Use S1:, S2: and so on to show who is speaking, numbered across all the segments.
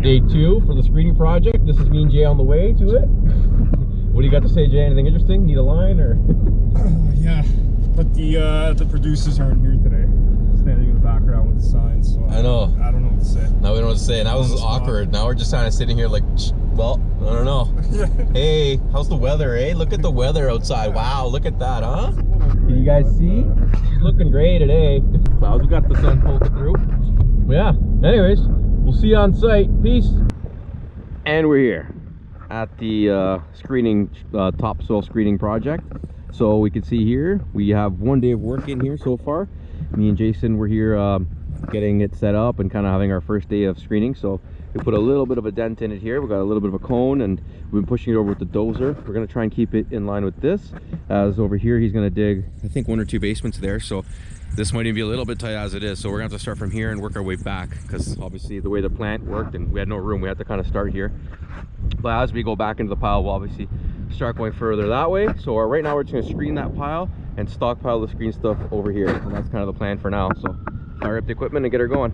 S1: Day 2 for the screening project. This is me and Jay on the way to it. What do you got to say, Jay? Anything interesting? Need a line or?
S2: Yeah, but the producers aren't here today. Standing in the background with the signs. So
S1: I know.
S2: I don't know what to say.
S1: Now we don't know what to say. And that was awkward. Now we're just kind of sitting here like, well, I don't know. Hey, how's the weather, eh? Look at the weather outside. Wow, look at that, huh? Can you guys see? She's looking great today. Clouds, we got the sun poking through. Yeah, anyways. We'll see you on site. Peace. And we're here at the screening, topsoil screening project. So we can see here, we have 1 day of work in here so far. Me and Jason were here getting it set up and kind of having our first day of screening. So we put a little bit of a dent in it here. We got a little bit of a cone and we've been pushing it over with the dozer. We're gonna try and keep it in line with this. As over here, he's gonna dig, I think 1 or 2 basements there. So this might even be a little bit tight as it is, so we're gonna have to start from here and work our way back, because obviously the way the plant worked and we had no room, we had to kind of start here. But as we go back into the pile, we'll obviously start going further that way. So right now we're just gonna screen that pile and stockpile the screen stuff over here, and that's kind of the plan for now. So fire up the equipment and get her going.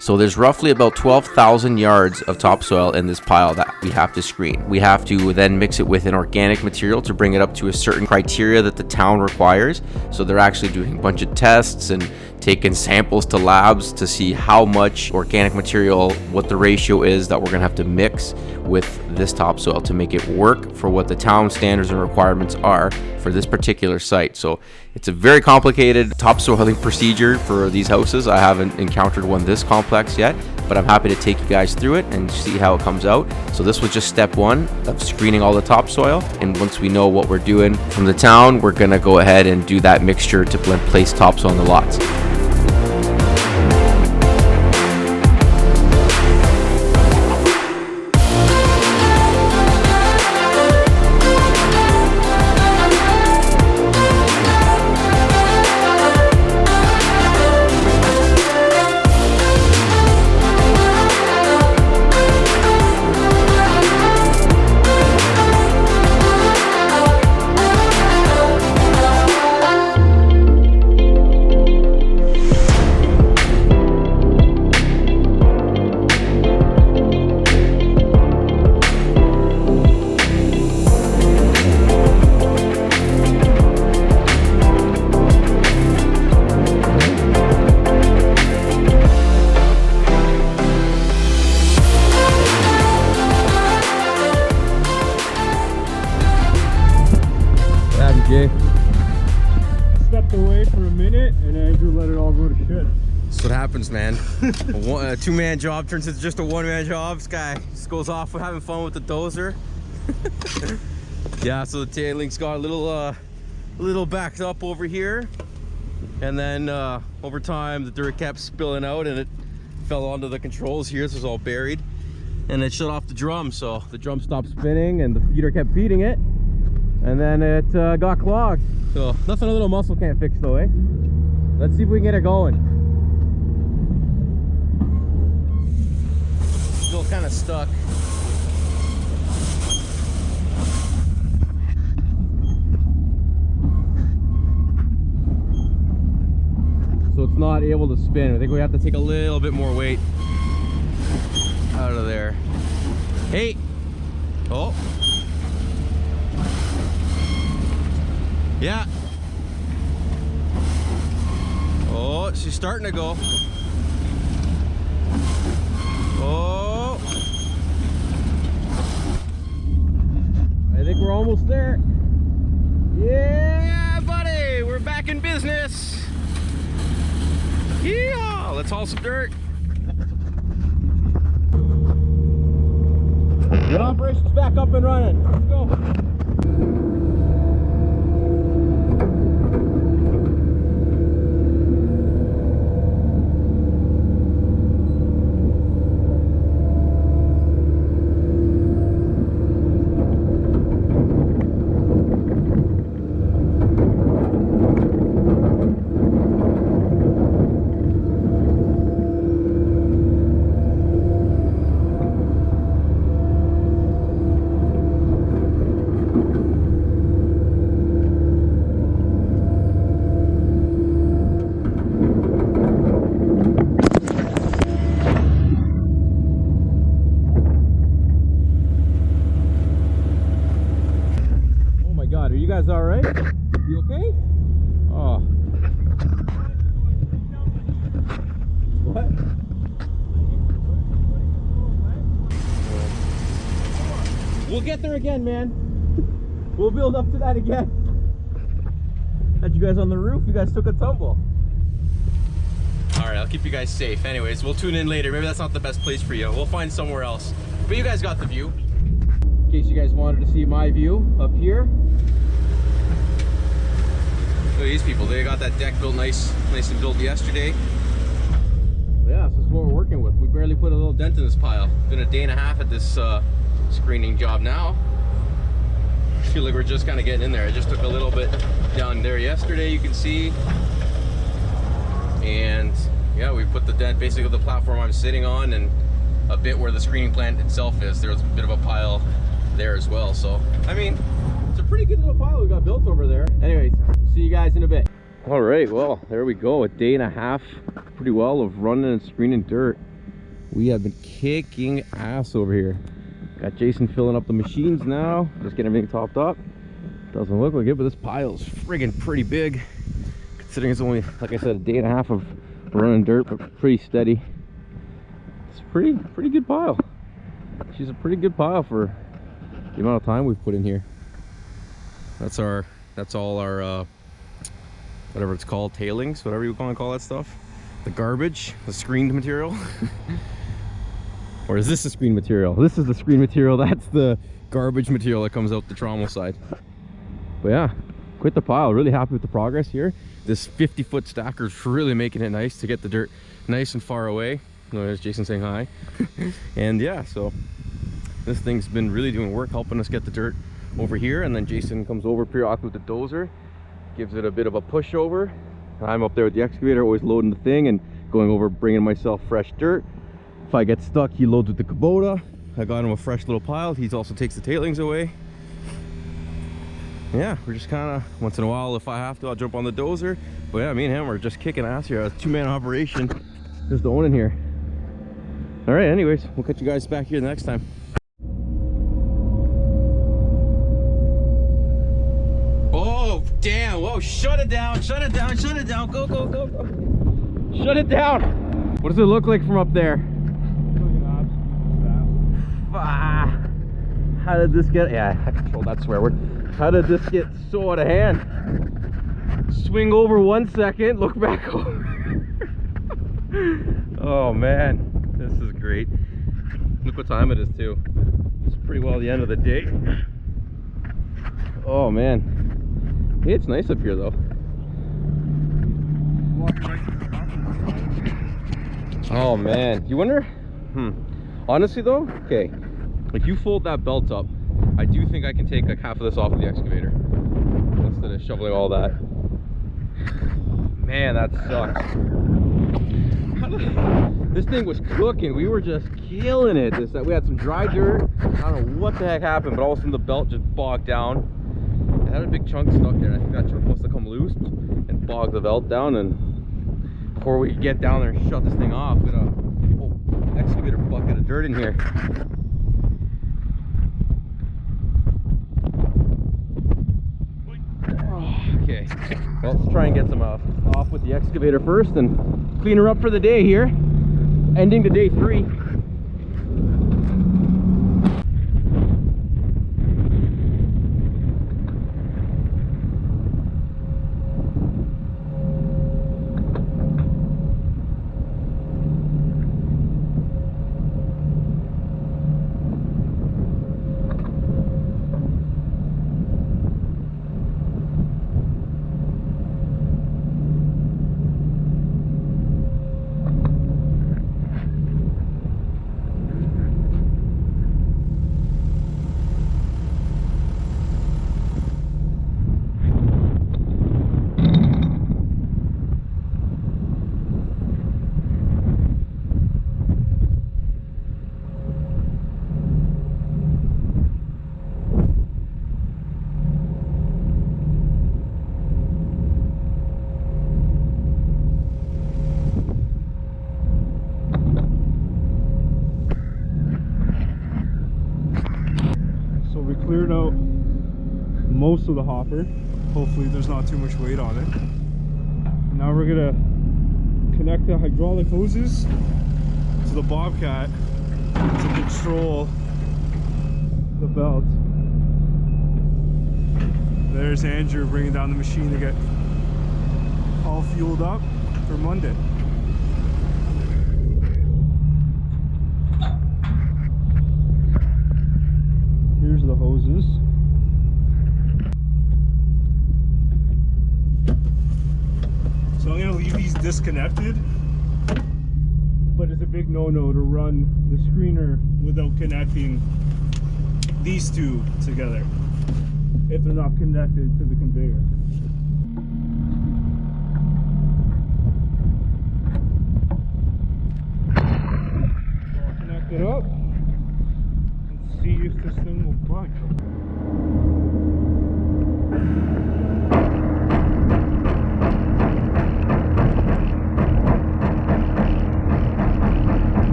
S3: So there's roughly about 12,000 yards of topsoil in this pile that we have to screen. We have to then mix it with an organic material to bring it up to a certain criteria that the town requires. So they're actually doing a bunch of tests and taking samples to labs to see how much organic material, what the ratio is that we're gonna have to mix with this topsoil to make it work for what the town standards and requirements are for this particular site. So it's a very complicated topsoiling procedure for these houses. I haven't encountered one this complex yet, but I'm happy to take you guys through it and see how it comes out. So this was just step 1 of screening all the topsoil. And once we know what we're doing from the town, we're gonna go ahead and do that mixture to place topsoil in the lots.
S2: Stepped away for a minute and Andrew let it all go to shit.
S1: That's what happens, man. A 2-man job turns into just a 1-man job. This guy just goes off having fun with the dozer. Yeah, so the tailings got a little backed up over here, and then over time the dirt kept spilling out and it fell onto the controls here. This was all buried, and it shut off the drum. So the drum stopped spinning and the feeder kept feeding it, and then it got clogged. So nothing a little muscle can't fix though, eh? Let's see if we can get it going. Still kind of stuck. So it's not able to spin. I think we have to take a little bit more weight out of there. Hey! Oh! Yeah. Oh, she's starting to go. Oh. I think we're almost there. Yeah, buddy, we're back in business. Yeah, let's haul some dirt. The operation's back up and running. Let's go. alright? You okay? Oh. What? We'll get there again, man. We'll build up to that again. Had you guys on the roof, you guys took a tumble. Alright, I'll keep you guys safe. Anyways, we'll tune in later. Maybe that's not the best place for you. We'll find somewhere else. But you guys got the view. In case you guys wanted to see my view up here. Look at these people. They got that deck built nice and built yesterday. Yeah, so this is what we're working with. We barely put a little dent in this pile. Been a day and a half at this screening job now. I feel like we're just kind of getting in there. I just took a little bit down there yesterday, you can see. And yeah, we put the dent basically the platform I'm sitting on and a bit where the screening plant itself is. There's a bit of a pile there as well. So, I mean, it's a pretty good little pile we got built over there. Anyways, see you guys in a bit. All right, well, there we go. A day and a half pretty well of running and screening dirt. We have been kicking ass over here. Got Jason filling up the machines now, just getting everything topped up. Doesn't look like it, but this pile is friggin' pretty big. Considering it's only, like I said, a day and a half of running dirt, but pretty steady. It's a pretty good pile. She's a pretty good pile for the amount of time we've put in here. That's all our whatever it's called, tailings, whatever you want to call that stuff. The garbage, the screened material. Or is this the screen material? This is the screen material. That's the garbage material that comes out the Trommel side. But yeah, quite the pile. Really happy with the progress here. This 50-foot stacker is really making it nice to get the dirt nice and far away. Oh, there's Jason saying hi. And yeah, so this thing's been really doing work, helping us get the dirt over here. And then Jason comes over periodically with the dozer, gives it a bit of a pushover. I'm up there with the excavator, always loading the thing and going over, bringing myself fresh dirt. If I get stuck, he loads with the Kubota. I got him a fresh little pile. He also takes the tailings away. Yeah, we're just kind of, once in a while, if I have to, I'll jump on the dozer. But yeah, me and him are just kicking ass here. It's a two-man operation, just owning here. All right, anyways, we'll catch you guys back here the next time. Oh, damn. Whoa, shut it down, shut it down, shut it down. Go, go, go, go. Shut it down. What does it look like from up there? Ah, how did this get, yeah, I control that swear word. How did this get so out of hand? Swing over 1 second, look back over. Oh man, this is great. Look what time it is too. It's pretty well the end of the day. Oh man, hey, it's nice up here though. Oh man, you wonder, honestly though, okay, like you fold that belt up, I do think I can take like half of this off of the excavator instead of shoveling all that. Man, that sucks. This thing was cooking. We were just killing it. We had some dry dirt. I don't know what the heck happened, but all of a sudden the belt just bogged down. It had a big chunk stuck there. I think that chunk must have come loose and bogged the belt down. And before we could get down there and shut this thing off, we got a whole excavator bucket of dirt in here. Okay, well, let's try and get some off with the excavator first and clean her up for the day here. Ending to day 3.
S2: Cleared out most of the hopper. Hopefully there's not too much weight on it. Now we're gonna connect the hydraulic hoses to the Bobcat to control the belt. There's Andrew bringing down the machine to get all fueled up for Monday. Here's the hoses. So I'm gonna leave these disconnected, but it's a big no-no to run the screener without connecting these two together if they're not connected to the conveyor. So I'll connect it up and see if this thing will budge.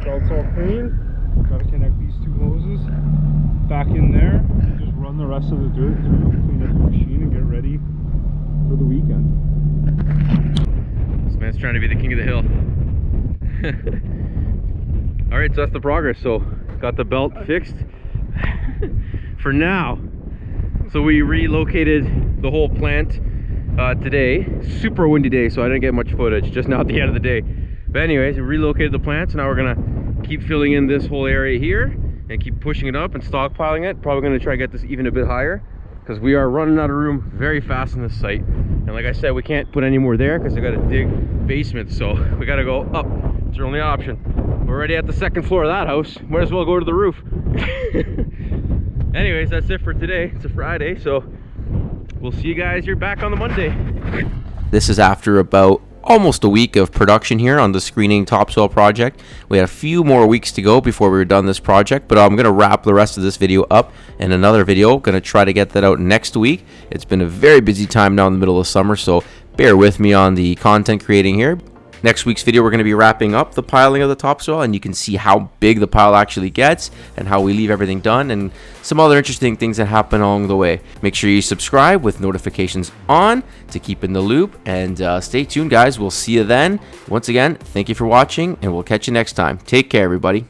S2: Belt's all clean. Gotta connect these two hoses back in there. Just run the rest of the dirt through, clean up the machine, and get ready for the weekend.
S1: This man's trying to be the king of the hill. All right, so that's the progress. So got the belt fixed for now. So we relocated the whole plant today. Super windy day, so I didn't get much footage, just now at the end of the day. But anyways, we relocated the plant, so now we're gonna keep filling in this whole area here and keep pushing it up and stockpiling it. Probably gonna try to get this even a bit higher because we are running out of room very fast on this site. And like I said, we can't put any more there because I gotta dig basement, so we gotta go up. It's our only option. We're already at the second floor of that house. Might as well go to the roof. Anyways, that's it for today. It's a Friday, so we'll see you guys here back on the Monday.
S3: This is after about almost a week of production here on the screening topsoil project. We had a few more weeks to go before we were done this project, but I'm going to wrap the rest of this video up in another video. Going to try to get that out next week. It's been a very busy time now in the middle of summer, so bear with me on the content creating here. Next week's video, we're going to be wrapping up the piling of the topsoil, and you can see how big the pile actually gets and how we leave everything done and some other interesting things that happen along the way. Make sure you subscribe with notifications on to keep in the loop, and stay tuned, guys. We'll see you then. Once again, thank you for watching, and we'll catch you next time. Take care, everybody.